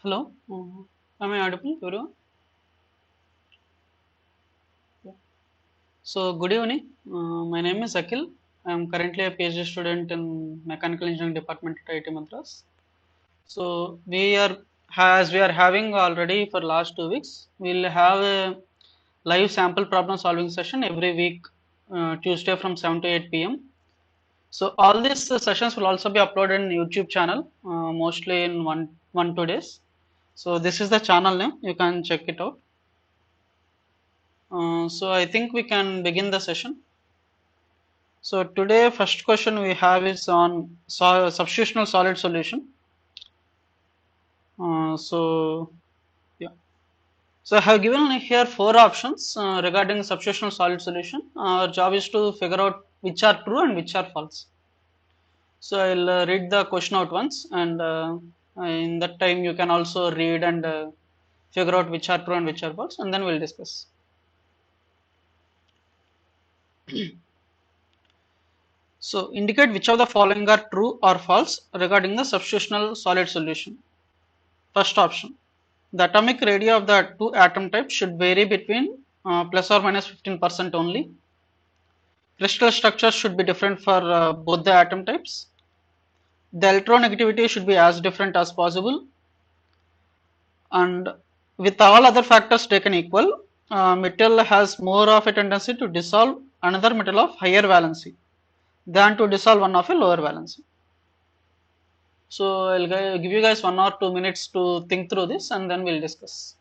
Hello, am I audible, everyone? Yeah. So, good evening. My name is Akhil. I am currently a PhD student in Mechanical Engineering Department at IIT Madras. So, as we are having already for last 2 weeks, we'll have a live sample problem solving session every week, Tuesday from 7 to 8 p.m. So, all these sessions will also be uploaded in YouTube channel, mostly in 1-2 days. So, this is the channel name. You can check it out. So I think we can begin the session. So today first question we have is on substitutional solid solution. So yeah. So I have given here four options regarding substitutional solid solution. Our job is to figure out which are true and which are false. So I'll read the question out once, and in that time you can also read and figure out which are true and which are false, and then we'll discuss. So indicate which of the following are true or false regarding the substitutional solid solution. First option. The atomic radii of the two atom types should vary between plus or minus 15% only. Crystal structures should be different for both the atom types. The electronegativity should be as different as possible. And with all other factors taken equal, metal has more of a tendency to dissolve another metal of higher valency than to dissolve one of a lower valency. So I'll give you guys 1 or 2 minutes to think through this, and then we'll discuss.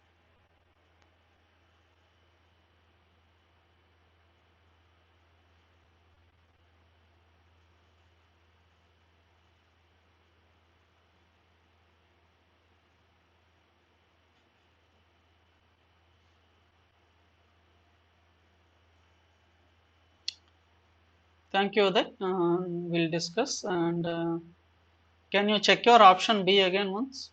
Thank you, Uday. We'll discuss. And can you check your option B again once?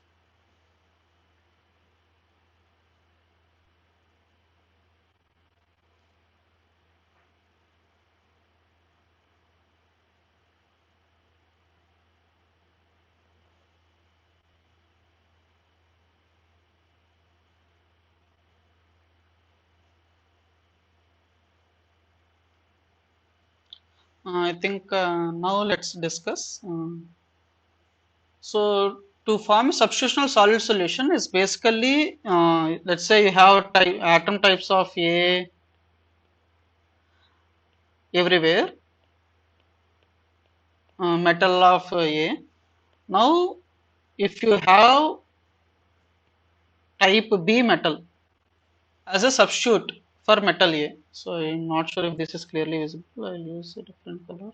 I think now let's discuss. So to form a substitutional solid solution is basically, let's say you have atom types of A everywhere, metal of A. Now, if you have type B metal as a substitute for metal A, so I'm not sure if this is clearly visible. I'll use a different color.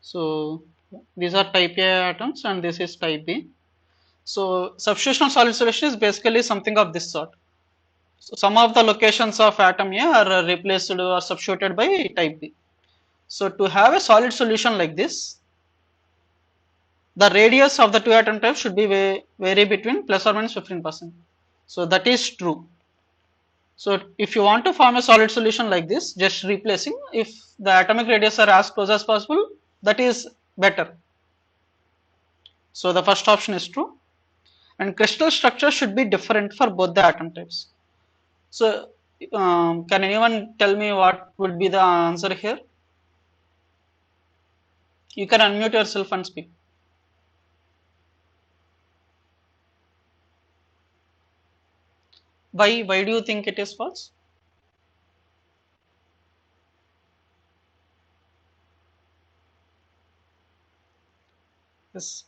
So these are type A atoms and this is type B. So substitutional solid solution is basically something of this sort. So some of the locations of atom A are replaced or substituted by type B. So to have a solid solution like this, the radius of the two atom types should be vary between plus or minus 15%. So that is true. So if you want to form a solid solution like this, just replacing, if the atomic radius are as close as possible, that is better. So the first option is true. And crystal structure should be different for both the atom types. So can anyone tell me what would be the answer here? You can unmute yourself and speak. Why do you think it is false? Yes.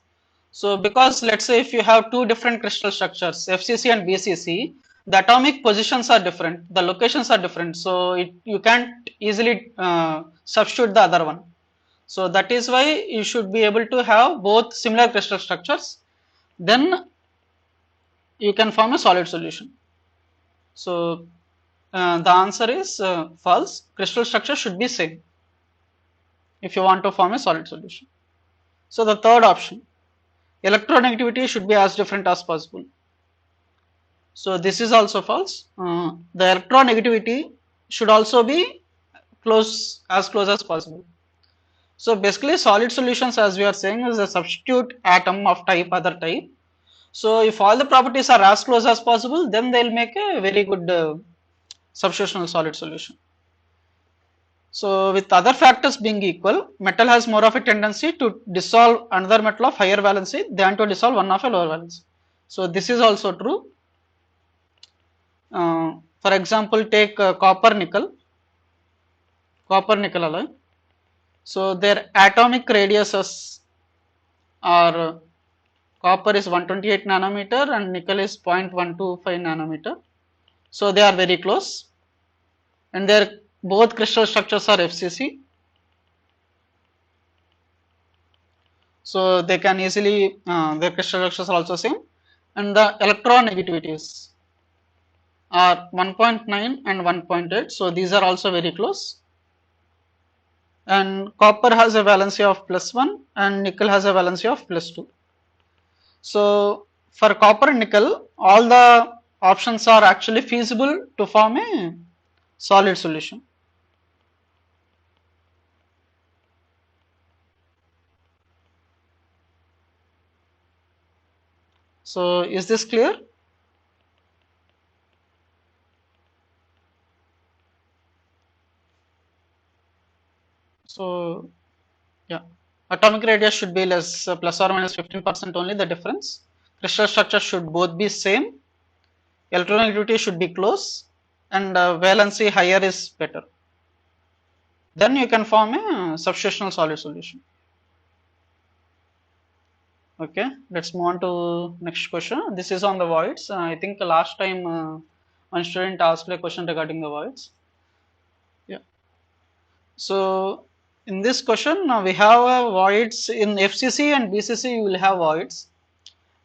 So because let's say if you have two different crystal structures, FCC and BCC, the atomic positions are different, the locations are different, so you can't easily substitute the other one. So that is why you should be able to have both similar crystal structures, then you can form a solid solution. So the answer is false. Crystal structure should be same if you want to form a solid solution. So the third option, electronegativity should be as different as possible. So this is also false. The electronegativity should also be as close as possible. So basically solid solutions, as we are saying, is a substitute atom of type other type. So if all the properties are as close as possible, then they'll make a very good substitutional solid solution. So with other factors being equal, metal has more of a tendency to dissolve another metal of higher valency than to dissolve one of a lower valency. So this is also true. For example, take copper nickel alloy. So their atomic radiuses are copper is 128 nanometer and nickel is 0.125 nanometer. So they are very close, and their both crystal structures are FCC. So they can easily their crystal structures are also same, and the electronegativities are 1.9 and 1.8. So these are also very close. And copper has a valency of +1 and nickel has a valency of +2. So for copper and nickel, all the options are actually feasible to form a solid solution. So is this clear? So yeah, atomic radius should be less, plus or minus 15% only the difference. Crystal structure should both be same. Electronegativity should be close, and valency higher is better. Then you can form a substitutional solid solution. Okay, let's move on to next question. This is on the voids. I think last time one student asked a question regarding the voids. Yeah. So in this question, we have voids in FCC and BCC. You will have voids,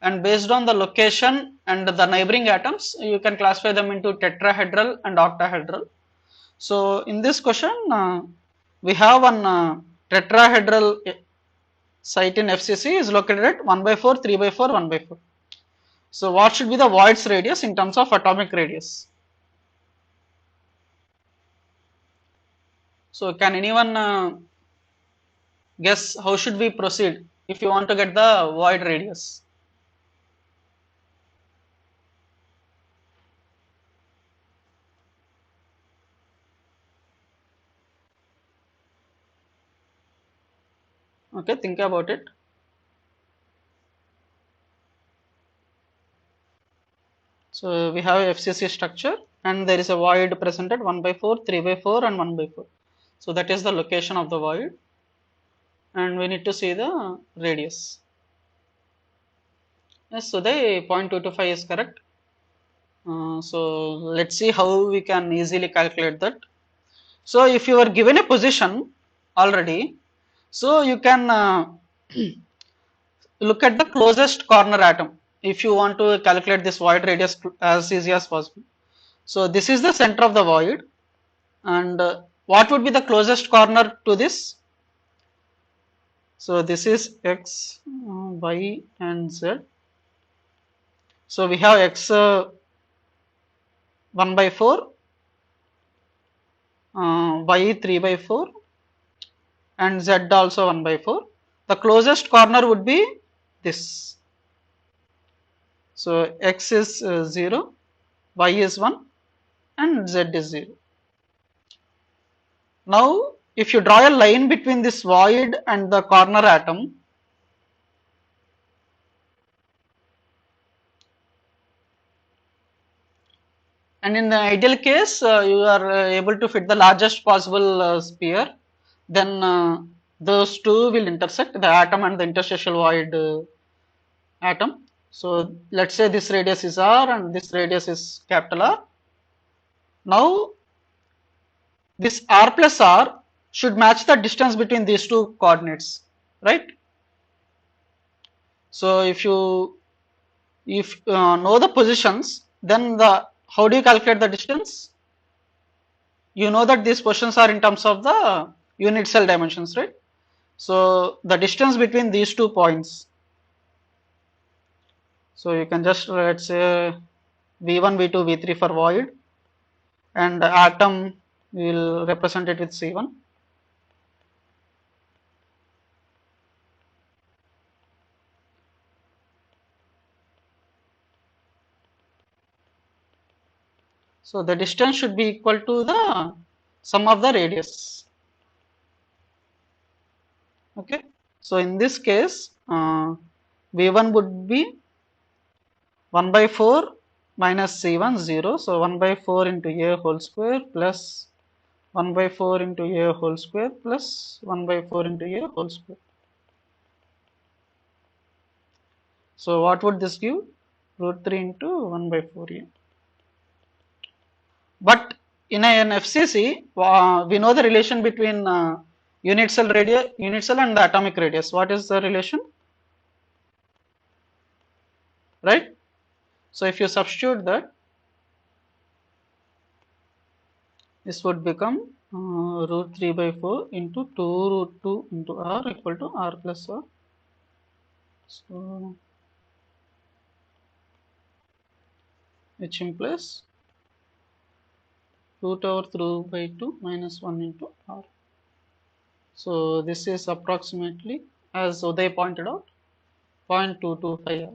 and based on the location and the neighboring atoms, you can classify them into tetrahedral and octahedral. So in this question, we have one tetrahedral site in FCC is located at 1/4, 3/4, 1/4. So what should be the void's radius in terms of atomic radius? So can anyone guess how should we proceed if you want to get the void radius? Okay, think about it. So we have a FCC structure and there is a void present at 1/4, 3/4 and 1/4. So that is the location of the void, and we need to see the radius. Yes, so the 0.225 is correct. So let's see how we can easily calculate that. So if you are given a position already, so you can look at the closest corner atom if you want to calculate this void radius as easy as possible. So this is the center of the void, and what would be the closest corner to this? So this is x, y and z. So we have x 1/4, y 3/4 and z also 1/4. The closest corner would be this. So x is 0, y is 1 and z is 0. Now if you draw a line between this void and the corner atom, and in the ideal case you are able to fit the largest possible sphere, then those two will intersect, the atom and the interstitial void atom. So let's say this radius is r and this radius is capital R. Now this r plus r should match the distance between these two coordinates, right? So if you know the positions, then how do you calculate the distance? You know that these positions are in terms of the unit cell dimensions, right? So the distance between these 2 points. So you can just let's say V1, V2, V3 for void, and the atom will represent it with C1. So the distance should be equal to the sum of the radius. Okay. So in this case, V1 would be 1 by 4 minus C1 0. So 1 by 4 into A whole square plus 1 by 4 into A whole square plus 1 by 4 into A whole square. So what would this give? Root 3 into 1 by 4A. But in an FCC, we know the relation between unit cell and the atomic radius. What is the relation? Right? So if you substitute that, this would become root 3 by 4 into 2 root 2 into r equal to r plus r. So which implies root over 3 by 2 minus 1 into r. So this is approximately, as Uday pointed out, 0.225 r.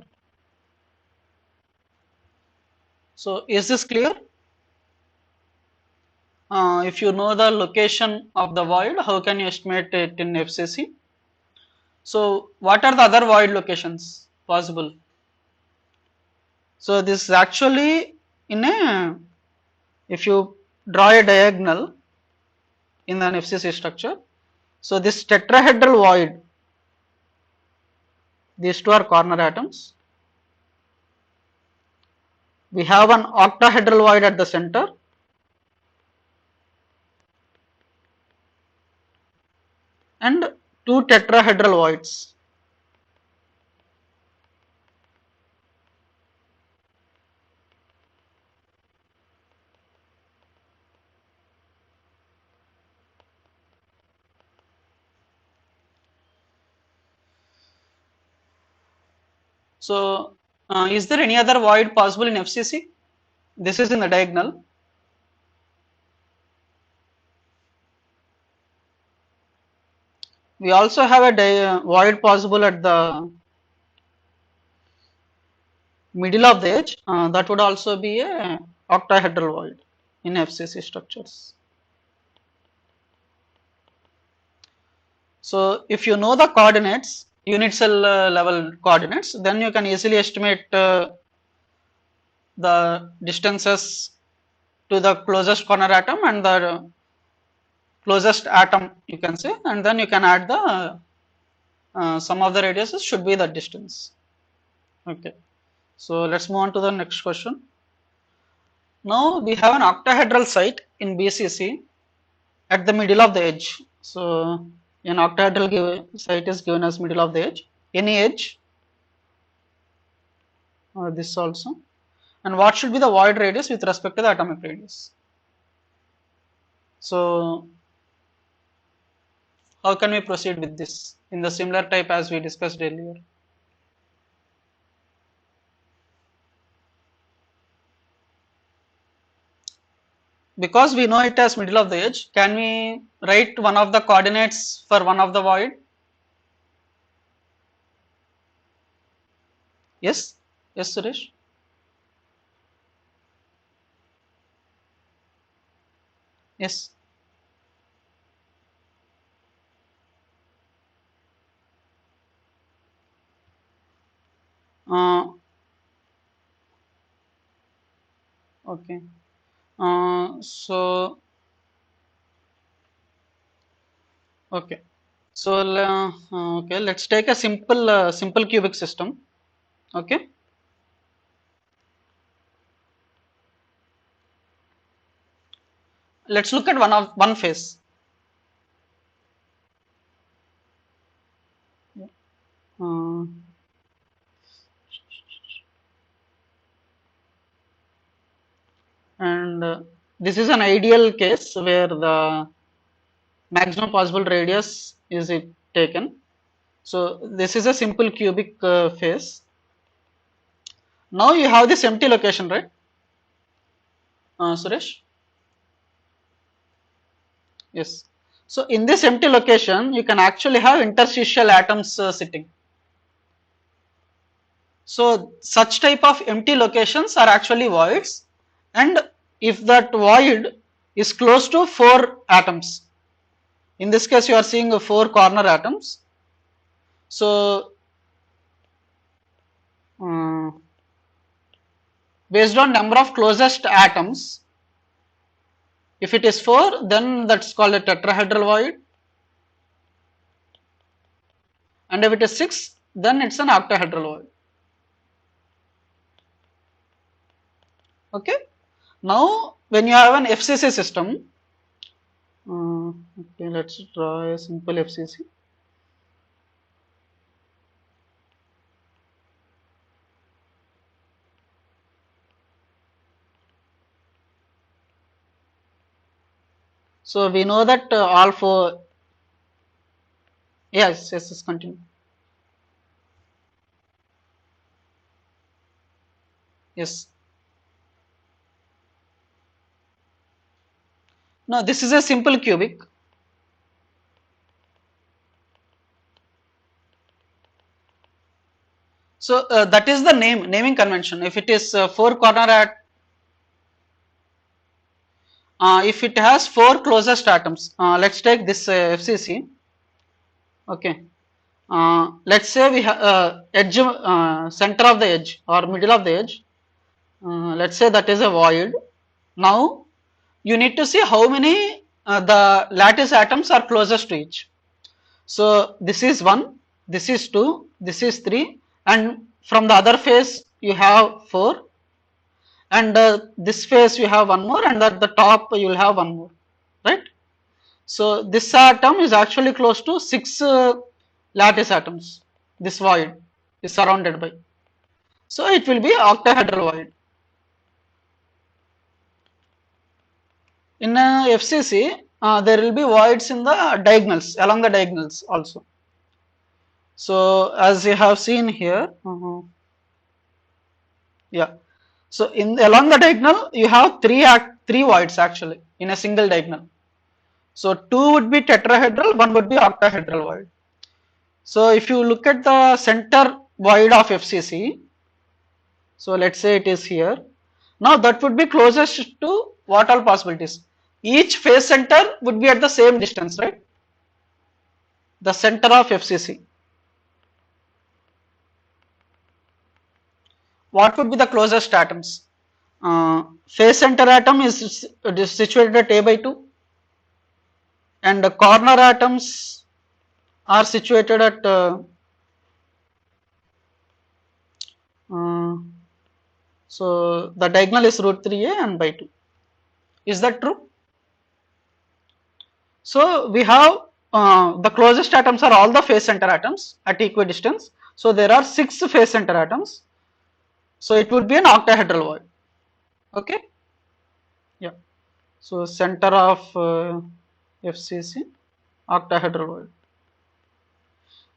So is this clear? If you know the location of the void, how can you estimate it in FCC? So what are the other void locations possible? So this is actually in a, if you draw a diagonal in an FCC structure, so this tetrahedral void, these two are corner atoms. We have an octahedral void at the center, and two tetrahedral voids. So is there any other void possible in FCC? This is in the diagonal. We also have a void possible at the middle of the edge. That would also be a octahedral void in FCC structures. So if you know the coordinates, unit cell level coordinates, then you can easily estimate the distances to the closest corner atom and the closest atom, you can say, and then you can add the sum of the radiuses should be the distance. Okay. So let's move on to the next question. Now we have an octahedral site in BCC at the middle of the edge. So an octahedral site is given as middle of the edge. Any edge, this also. And what should be the void radius with respect to the atomic radius? So how can we proceed with this in the similar type as we discussed earlier? Because we know it as middle of the edge, can we write one of the coordinates for one of the void? Yes? Yes, Suresh? Yes. Okay. So okay. So okay, let's take a simple cubic system. Okay. Let's look at one phase. Uh, and this is an ideal case where the maximum possible radius is taken. So this is a simple cubic phase. Now you have this empty location, right, Suresh? Yes. So in this empty location, you can actually have interstitial atoms sitting. So such type of empty locations are actually voids, and if that void is close to 4 atoms. In this case, you are seeing 4 corner atoms. So, based on number of closest atoms, if it is 4, then that's called a tetrahedral void. And if it is 6, then it's an octahedral void. Okay. Now, when you have an FCC system, okay, let's draw a simple FCC. So we know that all 4. Yes, continue. Yes. No, this is a simple cubic. So that is the naming convention. If it is 4 corner if it has 4 closest atoms, let's take this FCC. Okay. Let's say we have edge, center of the edge or middle of the edge. Let's say that is a void. Now you need to see how many the lattice atoms are closest to each. So this is 1, this is 2, this is 3, and from the other face you have 4, and this face you have one more, and at the top you will have one more, right? So this atom is actually close to 6 lattice atoms. This void is surrounded by. So it will be octahedral void. In FCC, there will be voids in the diagonals, along the diagonals also. So as you have seen here, yeah. So in along the diagonal, you have three voids actually in a single diagonal. So 2 would be tetrahedral, 1 would be octahedral void. So if you look at the center void of FCC, so let's say it is here. Now that would be closest to what all possibilities? Each face center would be at the same distance, right? The center of FCC. What would be the closest atoms? Face center atom is situated at A by 2, and the corner atoms are situated at so the diagonal is root 3a and by 2. Is that true? So we have the closest atoms are all the face center atoms at equidistance. So there are 6 face center atoms. So it would be an octahedral void. Okay. Yeah. So center of FCC octahedral void.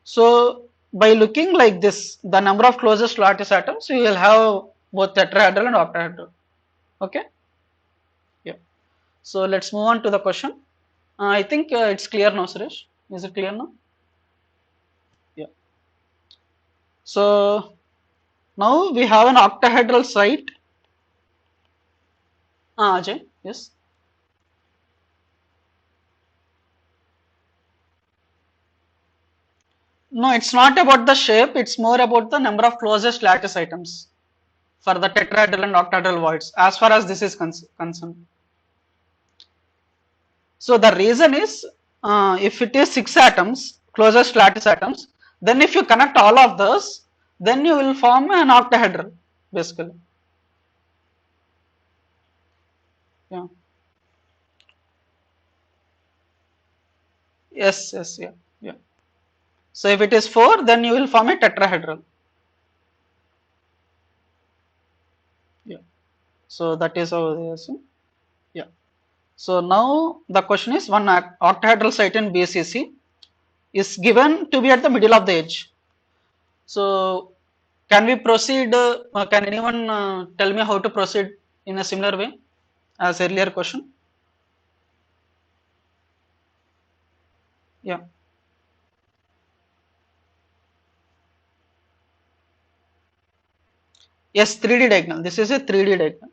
So by looking like this, the number of closest lattice atoms, we will have both tetrahedral and octahedral. Okay. Yeah. So let's move on to the question. I think it's clear now, Suresh. Is it clear now? Yeah. So now we have an octahedral site. Ajay, yes. No, it's not about the shape. It's more about the number of closest lattice items for the tetrahedral and octahedral voids, as far as this is concerned. So the reason is, if it is 6 atoms, closest lattice atoms, then if you connect all of those, then you will form an octahedral, basically. Yeah. Yes, yeah. So if it is 4, then you will form a tetrahedral. Yeah. So that is how they assume. Yeah. So now the question is, one octahedral site in BCC is given to be at the middle of the edge. So can we proceed? Can anyone tell me how to proceed in a similar way as earlier question? Yeah. Yes, 3D diagonal. This is a 3D diagonal.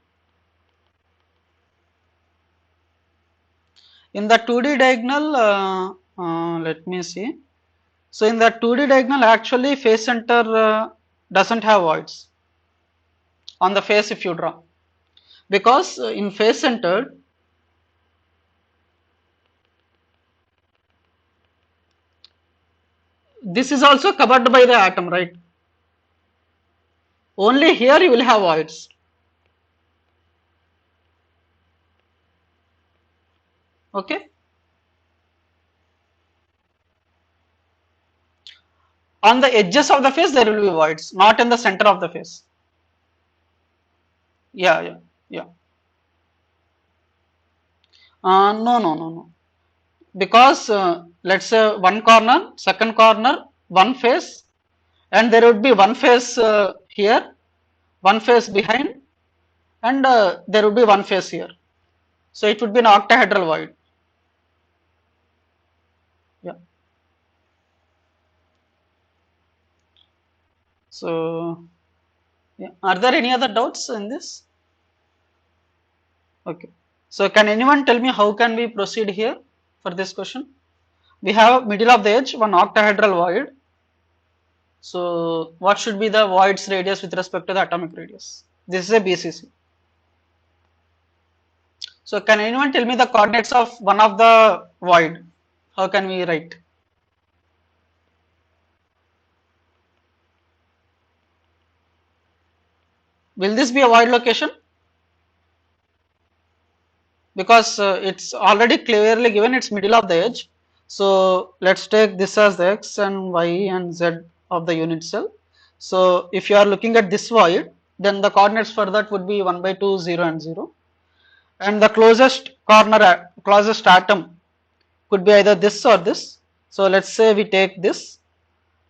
In the 2D diagonal, let me see. So in the 2D diagonal, actually face center doesn't have voids on the face if you draw, because in face centered, this is also covered by the atom, right? Only here you will have voids. Okay. On the edges of the face there will be voids, not in the center of the face. Yeah, yeah, yeah. No, no, no, no. Because let's say one corner, second corner, one face, and there would be one face here, one face behind, and there would be one face here. So it would be an octahedral void. Yeah. So, yeah. Are there any other doubts in this? Okay. So can anyone tell me how can we proceed here for this question? We have middle of the edge, one octahedral void. So what should be the void's radius with respect to the atomic radius? This is a BCC. So can anyone tell me the coordinates of one of the void? How can we write? Will this be a void location? Because it's already clearly given, it's middle of the edge. So let's take this as the x and y and z of the unit cell. So if you are looking at this void, then the coordinates for that would be 1 by 2, 0 and 0. And the closest corner, closest atom could be either this or this. So let's say we take this,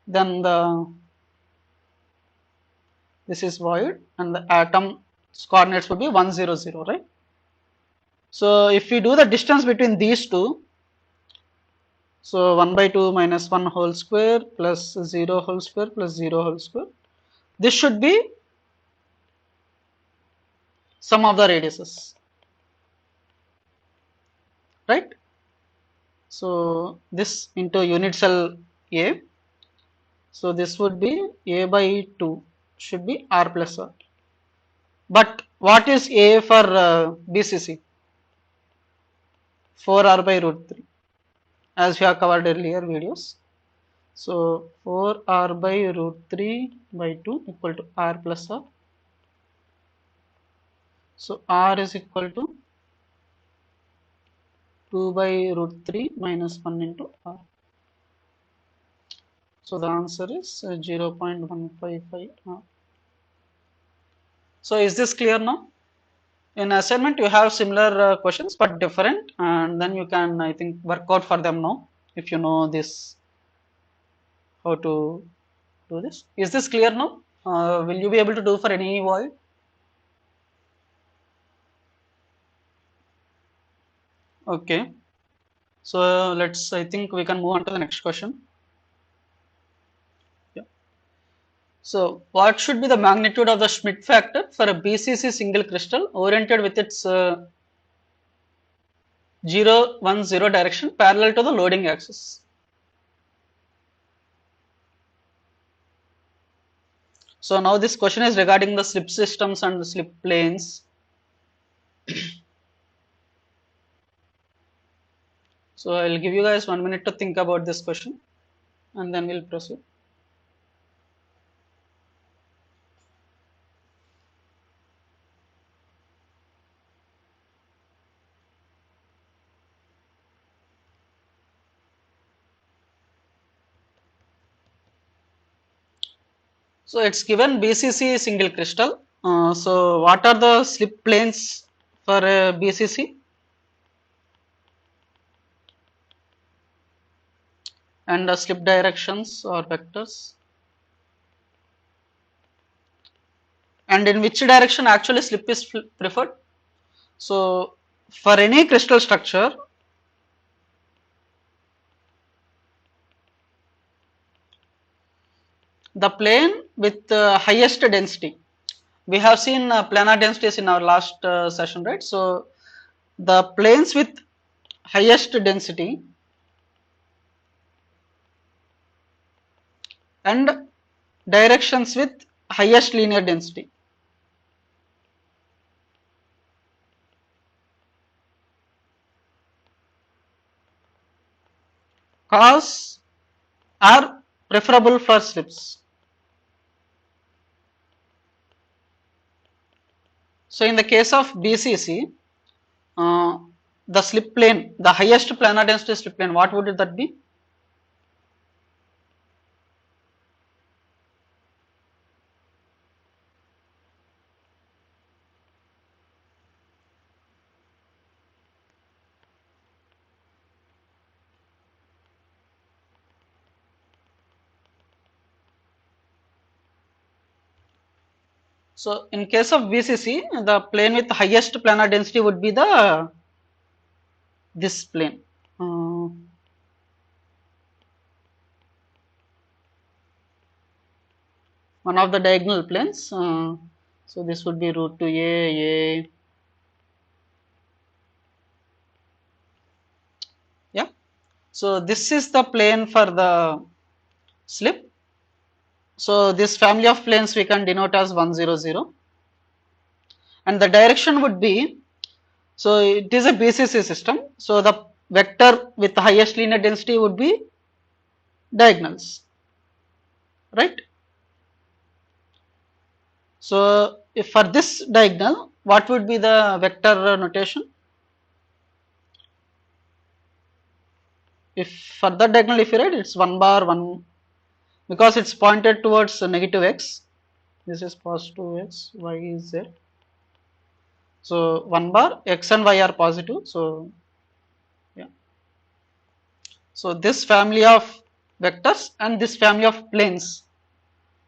then this is void and the atom's coordinates would be 1, 0, 0, right? So if we do the distance between these two, so 1 by 2 minus 1 whole square plus 0 whole square plus 0 whole square, this should be sum of the radiuses, right? So this into unit cell A, so this would be A by 2 should be R plus R. But what is A for BCC? 4R by root 3, as we have covered earlier videos. So 4R by root 3 by 2 equal to R plus R. So R is equal to 2 by root 3 minus 1 into R. So the answer is 0.155 R. So is this clear now? In assignment you have similar questions but different, and then you can, I think, work out for them now if you know this, how to do this. Is this clear now? Will you be able to do for any void? Okay. So let's, I think we can move on to the next question. Yeah. So what should be the magnitude of the Schmidt factor for a BCC single crystal oriented with its 0, 1, 0 direction parallel to the loading axis? So now this question is regarding the slip systems and the slip planes. So I'll give you guys 1 minute to think about this question and then we'll proceed. So it's given BCC single crystal. So what are the slip planes for a BCC? And the slip directions or vectors? And in which direction actually slip is preferred? So for any crystal structure, the plane with the highest density, we have seen planar densities in our last session, right? So the planes with highest density and directions with highest linear density. Cause are preferable for slips. So in the case of BCC, the slip plane, the highest planar density slip plane, what would that be? So in case of BCC, the plane with highest planar density would be the this plane. One of the diagonal planes. So this would be root 2a, yeah. So this is the plane for the slip. So this family of planes we can denote as 1, 0, 0. And the direction would be, so it is a BCC system. So the vector with the highest linear density would be diagonals, right? So if for this diagonal, what would be the vector notation? If for the diagonal, if you write, it's 1 bar 1, because it's pointed towards negative x. This is positive x, y is z. So 1 bar, x and y are positive. So yeah. So this family of vectors and this family of planes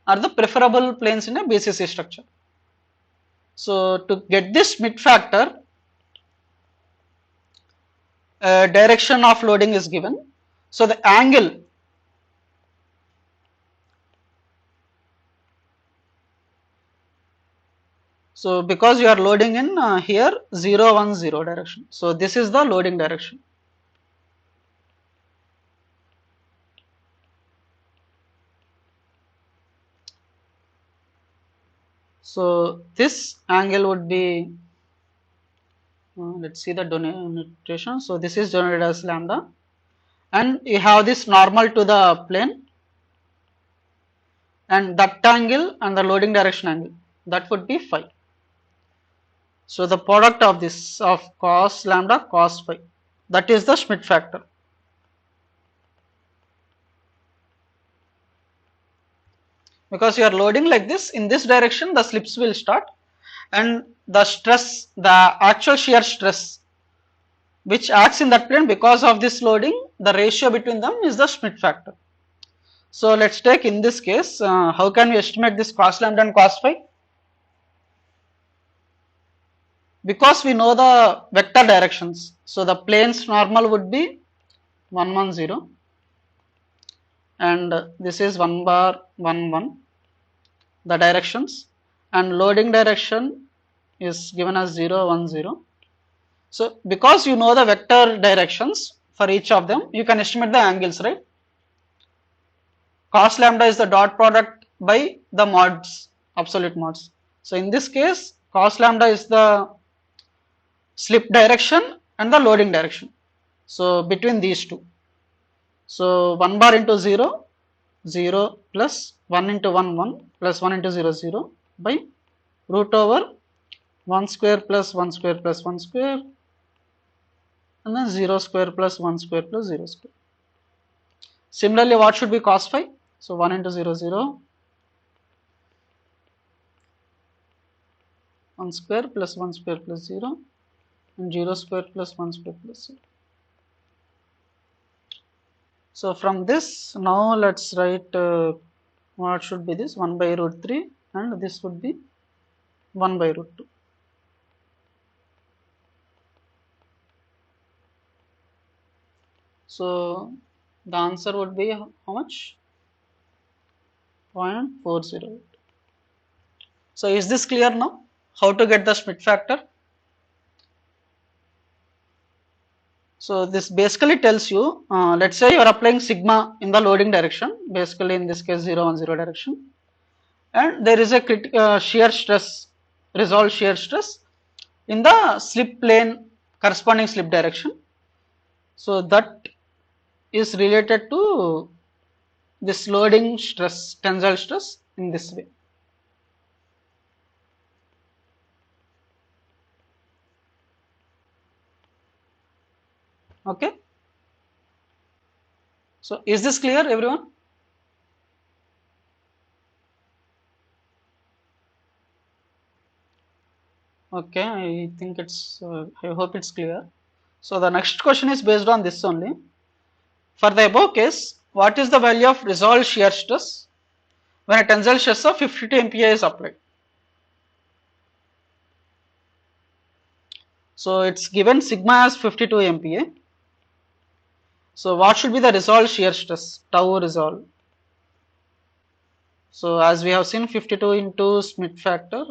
are the preferable planes in a BCC structure. So to get this Schmidt factor, direction of loading is given. So the angle, so because you are loading in here 0, 1, 0 direction. So this is the loading direction. So this angle would be, let's see the notation. So this is denoted as lambda, and you have this normal to the plane, and that angle and the loading direction angle, that would be phi. So the product of this of cos lambda cos phi, that is the Schmidt factor. Because you are loading like this, in this direction the slips will start, and the stress, the actual shear stress which acts in that plane because of this loading, the ratio between them is the Schmidt factor. So let's take in this case, how can we estimate this cos lambda and cos phi? Because we know the vector directions. So the plane's normal would be 1, 1, 0, and this is 1 bar 1, 1, the directions, and loading direction is given as 0, 1, 0. So because you know the vector directions for each of them, you can estimate the angles, right? Cos lambda is the dot product by the mods, absolute mods. So in this case, cos lambda is the slip direction and the loading direction. So between these two. So 1 bar into 0, 0 plus 1 into 1, 1 plus 1 into 0, 0 by root over 1 square plus 1 square plus 1 square, and then 0 square plus 1 square plus 0 square. Similarly, what should be cos phi? So 1 into 0, 0, 1 square plus 1 square plus 0, and 0 square plus 1 square plus 0. So from this, now let's write what should be this 1 by root 3, and this would be 1 by root 2. So the answer would be how much? 0.408. So is this clear now? How to get the Schmidt factor? So this basically tells you, let's say you are applying sigma in the loading direction, basically in this case 0 1 0 direction, and there is a shear stress, resolved shear stress in the slip plane, corresponding slip direction. So that is related to this loading stress, tensile stress in this way. Okay. So is this clear, everyone? Okay, I think it's, I hope it's clear. So the next question is based on this only. For the above case, what is the value of resolved shear stress when a tensile stress of 52 MPa is applied? So it's given sigma as 52 MPa. So what should be the resolved shear stress? Tau resolved. So as we have seen, 52 into Schmidt factor.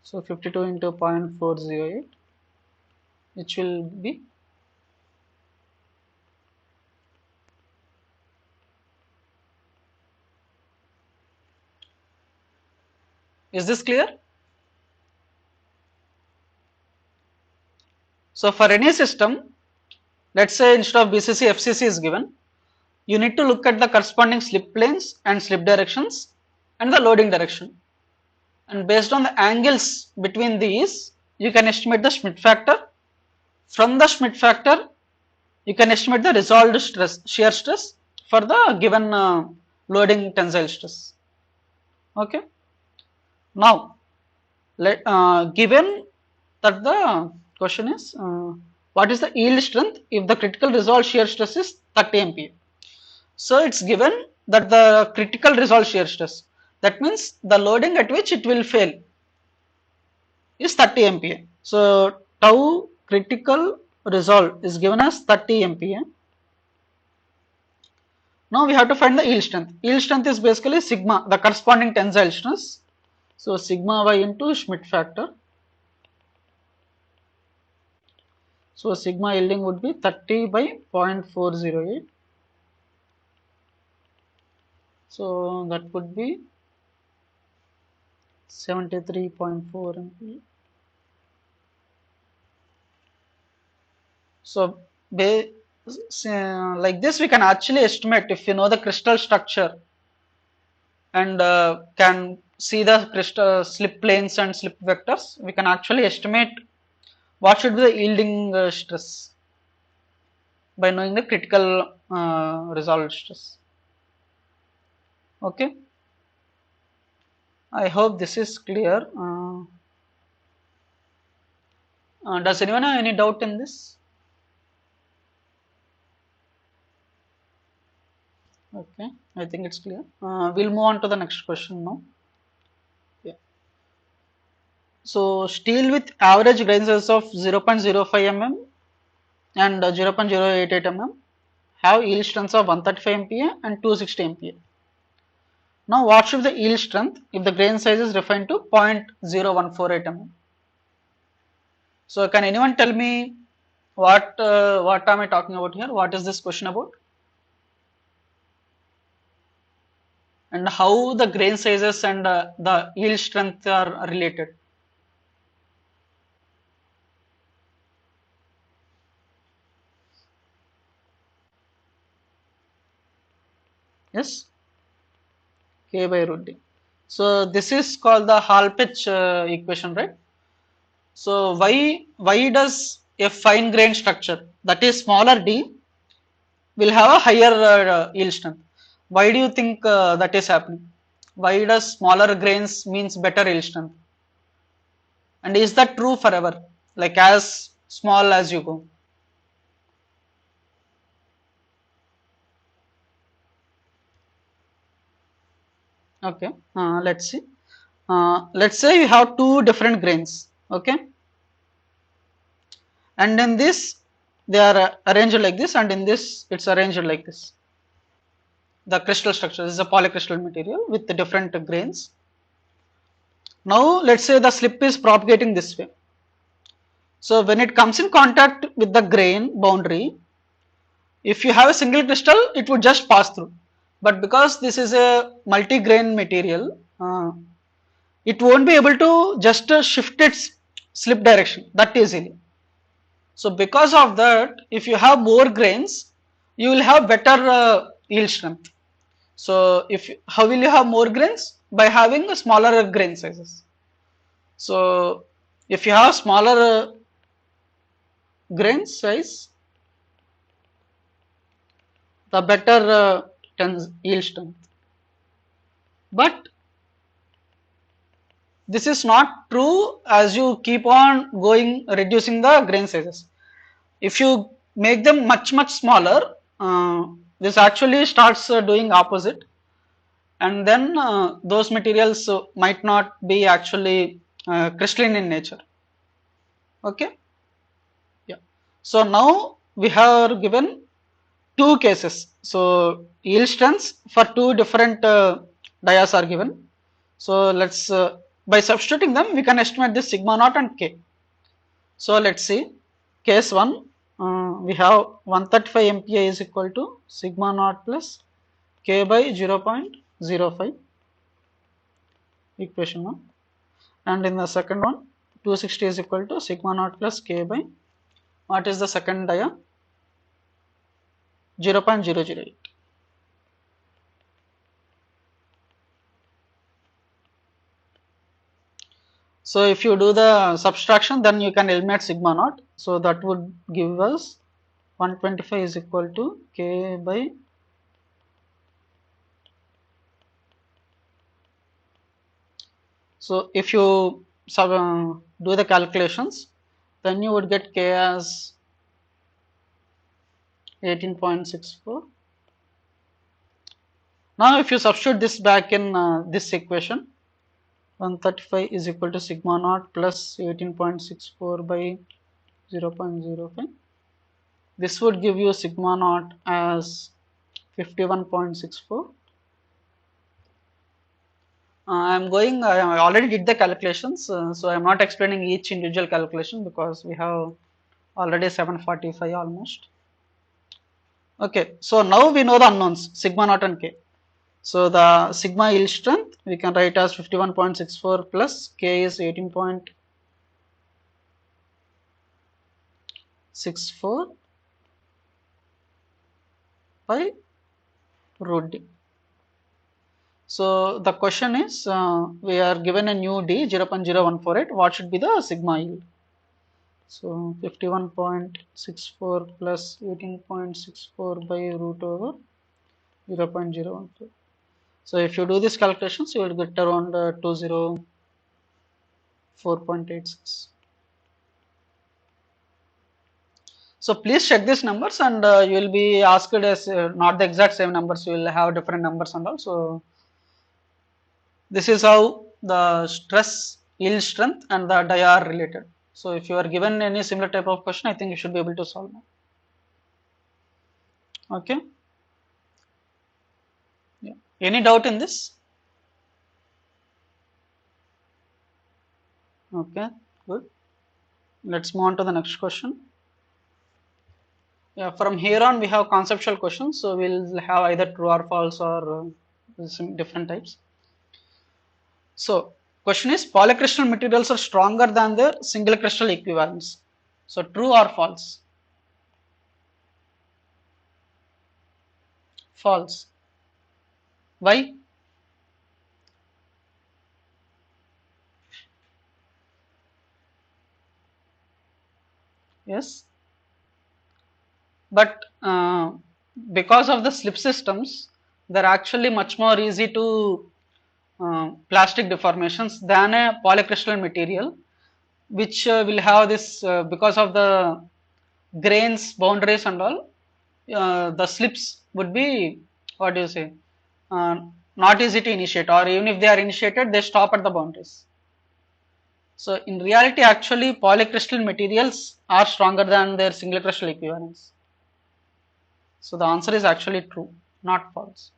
So 52 into 0.408, which will be, is this clear? So for any system, let's say instead of BCC, FCC is given, you need to look at the corresponding slip planes and slip directions and the loading direction. And based on the angles between these, you can estimate the Schmidt factor. From the Schmidt factor, you can estimate the resolved stress, shear stress for the given loading tensile stress. Okay. Now, given that the question is, what is the yield strength if the critical resolved shear stress is 30 MPa? So it's given that the critical resolved shear stress, that means the loading at which it will fail, is 30 MPa. So tau critical resolve is given as 30 MPa. Now we have to find the yield strength. Yield strength is basically sigma, the corresponding tensile stress. So sigma y into Schmidt factor. So sigma yielding would be 30 by 0.408. So that would be 73.4 MPa. So like this we can actually estimate, if you know the crystal structure and can see the crystal slip planes and slip vectors, we can actually estimate what should be the yielding stress by knowing the critical resolved stress. Okay, I hope this is clear. Does anyone have any doubt in this? Okay, I think it's clear. We'll move on to the next question now. Yeah. So steel with average grain size of 0.05 mm and 0.088 mm have yield strengths of 135 MPa and 260 MPa. Now what should be the yield strength if the grain size is refined to 0.0148 mm? So can anyone tell me what am I talking about here? What is this question about? And how the grain sizes and the yield strength are related? Yes, K by root D. So this is called the Hall-Pitch equation, right? So why does a fine grain structure that is smaller d will have a higher yield strength? Why do you think that is happening? Why does smaller grains means better yield strength? And is that true forever? Like as small as you go? Okay, let's see. Let's say you have two different grains. Okay, and in this they are arranged like this, and in this it's arranged like this. The crystal structure this is a polycrystal material with the different grains. Now let's say the slip is propagating this way. So when it comes in contact with the grain boundary, if you have a single crystal, it would just pass through. But because this is a multi-grain material, it won't be able to just shift its slip direction that easily. So because of that, if you have more grains, you will have better yield strength. So if how will you have more grains? By having a smaller grain sizes. So if you have smaller grain size, the better yield strength. But this is not true as you keep on going reducing the grain sizes. If you make them much smaller, this actually starts doing opposite, and then those materials might not be actually crystalline in nature. Okay. Yeah. So now we have given two cases. So yield strengths for two different dias are given. So let's by substituting them we can estimate this sigma naught and k. So let's see case 1, we have 135 MPa is equal to sigma naught plus k by 0.05, equation 1, and in the second one 260 is equal to sigma naught plus k by what is the second dia, 0.008. So if you do the subtraction, then you can eliminate sigma naught. So that would give us 125 is equal to k by, so if you do the calculations, then you would get k as 18.64. Now if you substitute this back in this equation, 135 is equal to sigma naught plus 18.64 by 0.05. This would give you sigma naught as 51.64. I already did the calculations, so I'm not explaining each individual calculation because we have already 745 almost. Okay, so now we know the unknowns, sigma naught and k. So the sigma yield strength we can write as 51.64 plus k is 18.64 by root d. So the question is, we are given a new d 0.0148. What should be the sigma yield? So 51.64 plus 18.64 by root over 0.014. So if you do these calculations, you will get around 204.86. So please check these numbers, and you will be asked as not the exact same numbers. You will have different numbers and all. So this is how the stress, yield strength, and the dia are related. So if you are given any similar type of question, I think you should be able to solve now. Okay. Yeah. Any doubt in this? Okay, good. Let's move on to the next question. Yeah, from here on we have conceptual questions. So we'll have either true or false or some different types. So question is, polycrystal materials are stronger than their single crystal equivalents. So true or false? False. Why? Yes. But because of the slip systems, they're actually much more easy to plastic deformations than a polycrystal material, which will have this because of the grains, boundaries, and all. The slips would be, what do you say, not easy to initiate, or even if they are initiated, they stop at the boundaries. So in reality, actually, polycrystal materials are stronger than their single crystal equivalents. So the answer is actually true, not false.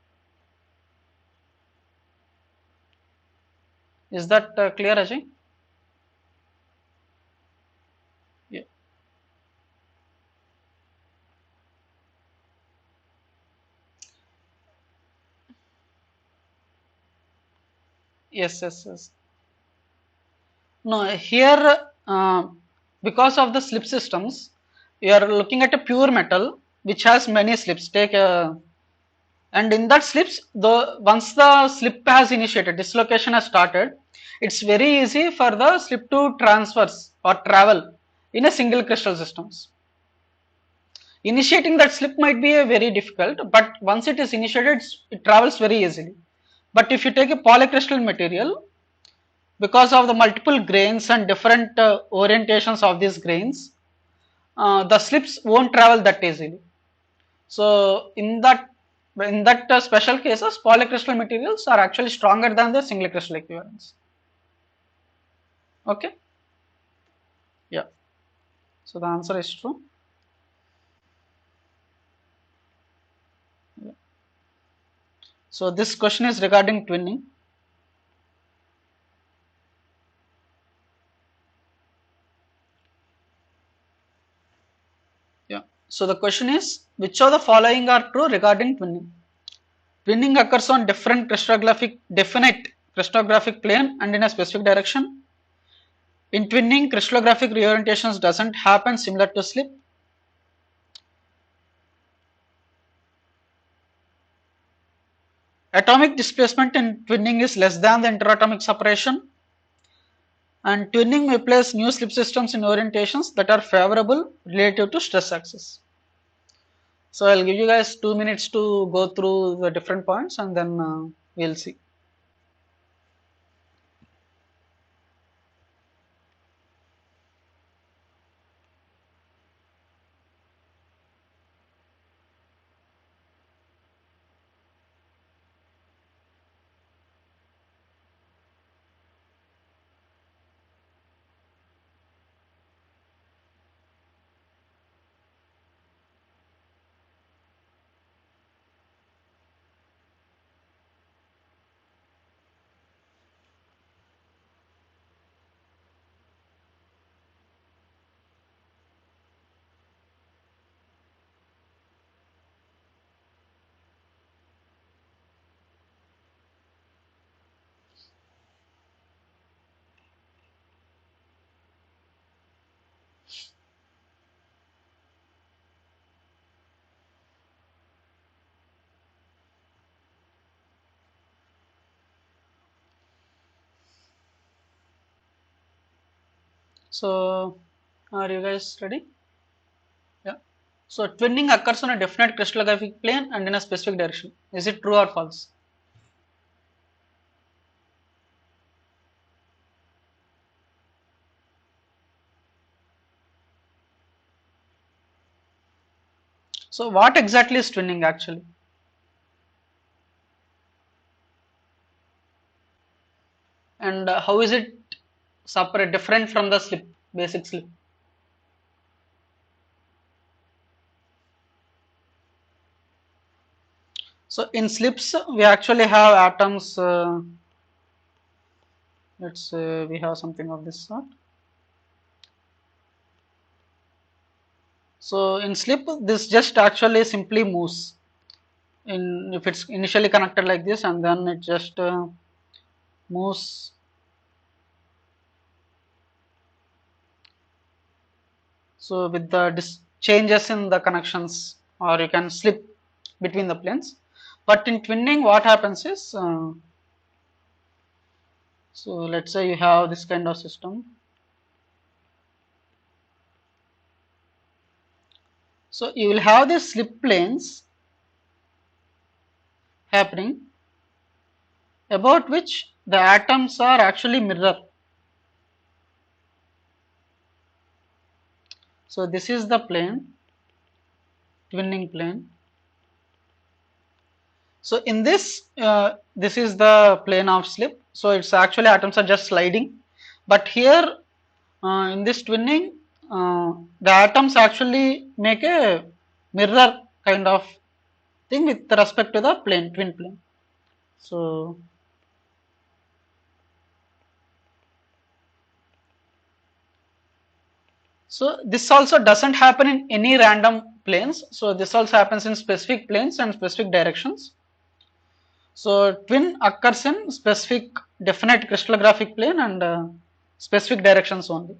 Is that clear, Ajay? Yeah. Yes, yes, yes. No, here because of the slip systems, you are looking at a pure metal which has many slips. Take a and in that slips, the once the slip has initiated, dislocation has started, it's very easy for the slip to transverse or travel in a single crystal systems. Initiating that slip might be a very difficult, but once it is initiated, it travels very easily. But if you take a polycrystal material, because of the multiple grains and different orientations of these grains, the slips won't travel that easily. So in that special cases, polycrystal materials are actually stronger than the single crystal equivalents. Okay, yeah. So the answer is true. Yeah. So this question is regarding twinning. Yeah. So the question is, which of the following are true regarding twinning? Twinning occurs on different crystallographic definite crystallographic plane and in a specific direction. In twinning, crystallographic reorientations doesn't happen similar to slip. Atomic displacement in twinning is less than the interatomic separation. And twinning may place new slip systems in orientations that are favorable relative to stress axis. So I'll give you guys 2 minutes to go through the different points and then we'll see. So are you guys ready? Yeah. So twinning occurs on a definite crystallographic plane and in a specific direction. Is it true or false? So what exactly is twinning actually? And how is it separate, different from the slip, basic slip? So in slips, we actually have atoms. Let's say we have something of this sort. So in slip, this just actually simply moves. In if it's initially connected like this, and then it just moves. So with the changes in the connections, or you can slip between the planes. But in twinning, what happens is, so let's say you have this kind of system. So you will have these slip planes happening about which the atoms are actually mirror. So this is the plane, twinning plane. So in this, this is the plane of slip. So it's actually atoms are just sliding. But here in this twinning, the atoms actually make a mirror kind of thing with respect to the plane, twin plane. So so this also doesn't happen in any random planes. So this also happens in specific planes and specific directions. So twin occurs in specific definite crystallographic plane and specific directions only.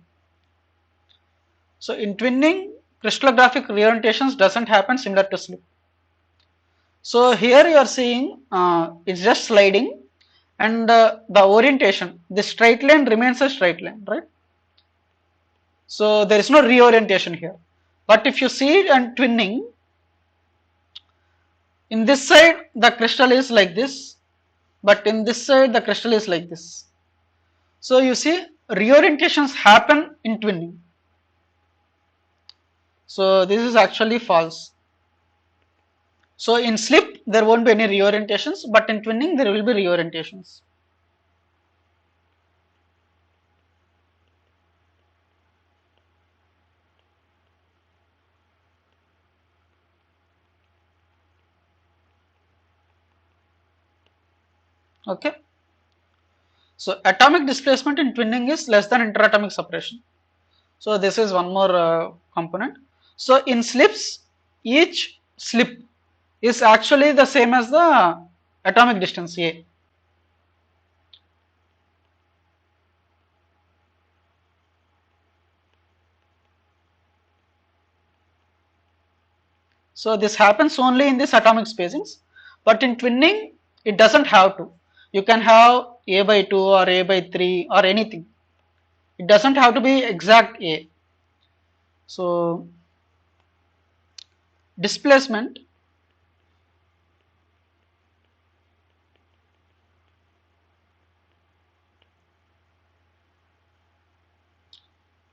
So in twinning, crystallographic reorientations doesn't happen similar to slip. So here you are seeing it's just sliding, and the orientation, the straight line remains a straight line, right? So there is no reorientation here. But if you see it and twinning, in this side the crystal is like this, but in this side the crystal is like this. So you see reorientations happen in twinning. So this is actually false. So in slip there won't be any reorientations, but in twinning there will be reorientations. Okay. So atomic displacement in twinning is less than interatomic separation. So this is one more component. So in slips, each slip is actually the same as the atomic distance A. So this happens only in these atomic spacings, but in twinning it doesn't have to. You can have A by 2 or A by 3 or anything. It doesn't have to be exact A. So displacement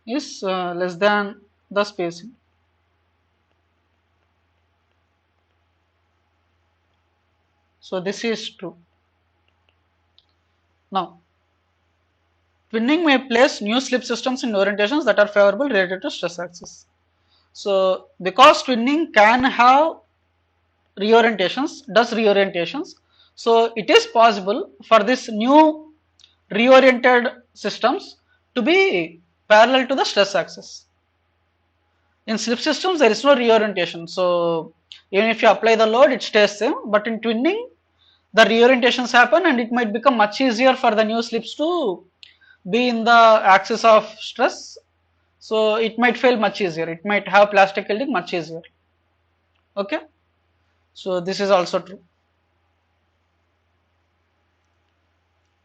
is less than the spacing. So this is true. Now twinning may place new slip systems in orientations that are favorable related to stress axis. So because twinning can have reorientations, so it is possible for this new reoriented systems to be parallel to the stress axis. In slip systems there is no reorientation, so even if you apply the load it stays same, but in twinning the reorientations happen and it might become much easier for the new slips to be in the axis of stress, so it might fail much easier, it might have plastic yielding much easier. Okay, so this is also true.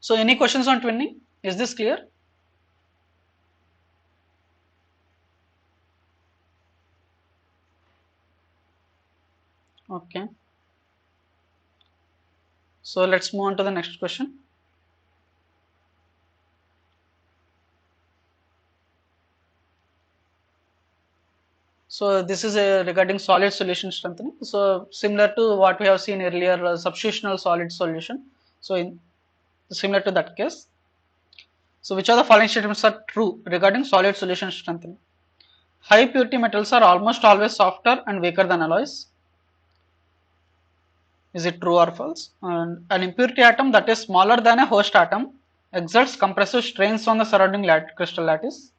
So any questions on twinning? Is this clear? Okay, so let's move on to the next question. So this is regarding solid solution strengthening. So similar to what we have seen earlier, substitutional solid solution. So similar to that case. So which of the following statements are true regarding solid solution strengthening? High purity metals are almost always softer and weaker than alloys. Is it true or false? And an impurity atom that is smaller than a host atom exerts compressive strains on the surrounding crystal lattice.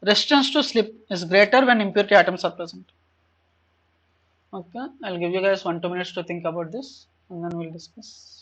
Resistance to slip is greater when impurity atoms are present. Okay, I'll give you guys 1-2 minutes to think about this and then we'll discuss.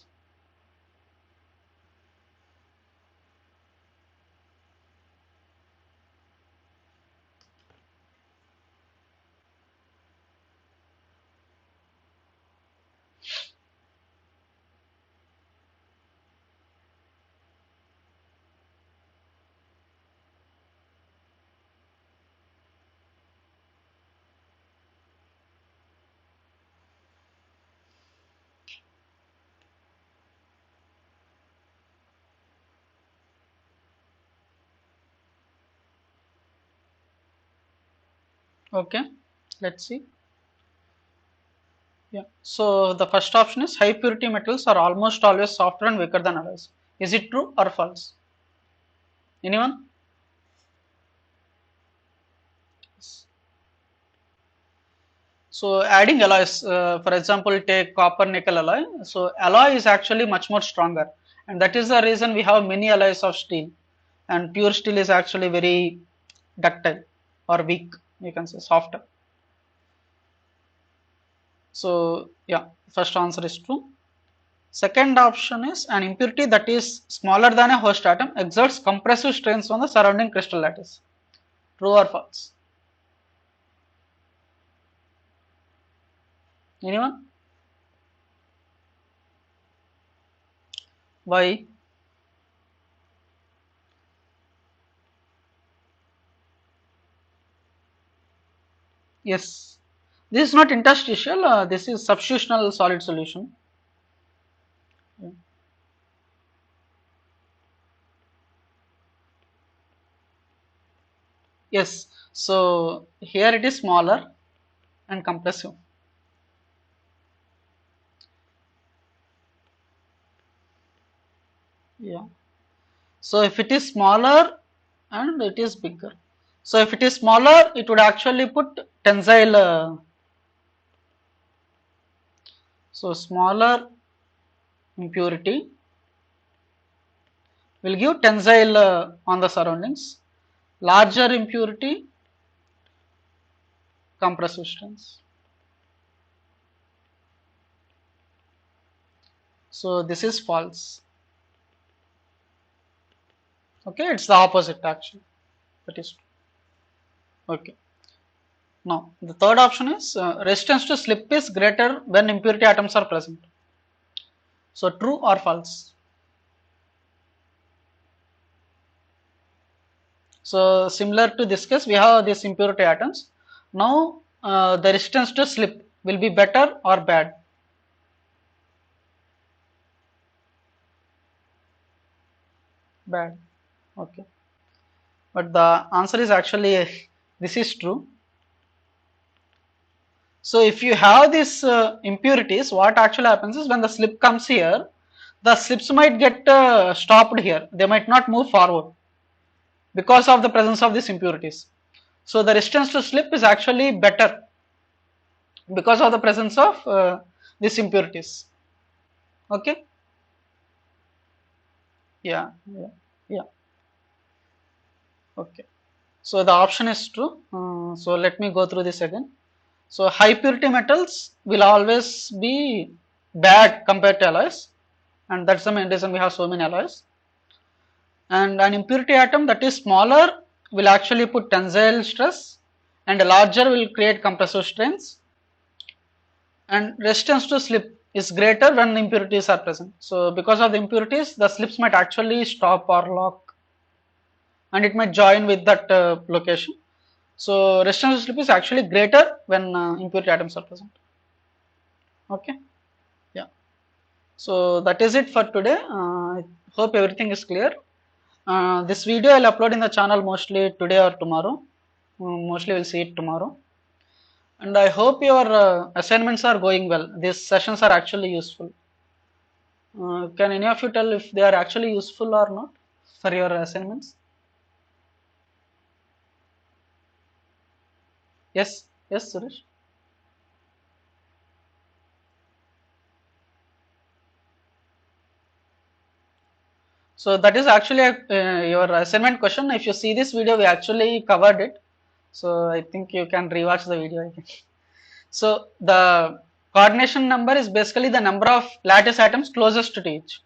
Okay, let's see. Yeah, so the first option is high purity metals are almost always softer and weaker than alloys. Is it true or false? Anyone? So adding alloys, for example, take copper nickel alloy. So alloy is actually much more stronger, and that is the reason we have many alloys of steel. And pure steel is actually very ductile or weak. You can say softer. So yeah, first answer is true. Second option is an impurity that is smaller than a host atom exerts compressive strains on the surrounding crystal lattice. True or false? Anyone? Why? Yes. This is not interstitial, this is substitutional solid solution. Yes. So here it is smaller and compressive. Yeah. So if it is smaller and it is bigger. So if it is smaller, it would actually put tensile. So smaller impurity will give tensile on the surroundings. Larger impurity, compressive strength. So this is false. Okay, it's the opposite actually. That is true. Okay. Now the third option is resistance to slip is greater when impurity atoms are present. So true or false? So similar to this case, we have these impurity atoms. Now the resistance to slip will be better or bad? Bad. Okay. But the answer is actually this is true. So if you have these impurities, what actually happens is when the slip comes here, the slips might get stopped here. They might not move forward because of the presence of these impurities. So the resistance to slip is actually better because of the presence of these impurities. Okay. Yeah. Yeah. Yeah. Okay. So the option is true. So let me go through this again. So high purity metals will always be bad compared to alloys, and that's the main reason we have so many alloys. And an impurity atom that is smaller will actually put tensile stress, and a larger will create compressive strains. And resistance to slip is greater when impurities are present. So because of the impurities, the slips might actually stop or lock, and it might join with that location. So resistance to slip is actually greater when impurity atoms are present. Okay. Yeah. So that is it for today. I hope everything is clear. This video I'll upload in the channel mostly today or tomorrow. Mostly we'll see it tomorrow. And I hope your assignments are going well. These sessions are actually useful. Can any of you tell if they are actually useful or not for your assignments? Yes, yes, Suresh. So that is actually your assignment question. If you see this video, we actually covered it. So I think you can rewatch the video. I think. So the coordination number is basically the number of lattice atoms closest to each.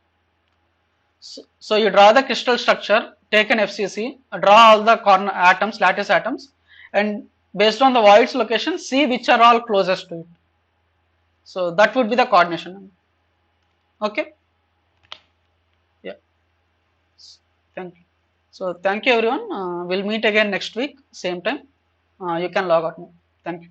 So you draw the crystal structure, take an FCC, draw all the corner atoms, lattice atoms, and based on the void's location, see which are all closest to it. So that would be the coordination number. Okay. Yeah. Thank you. So thank you everyone. We'll meet again next week, same time. You can log out now. Thank you.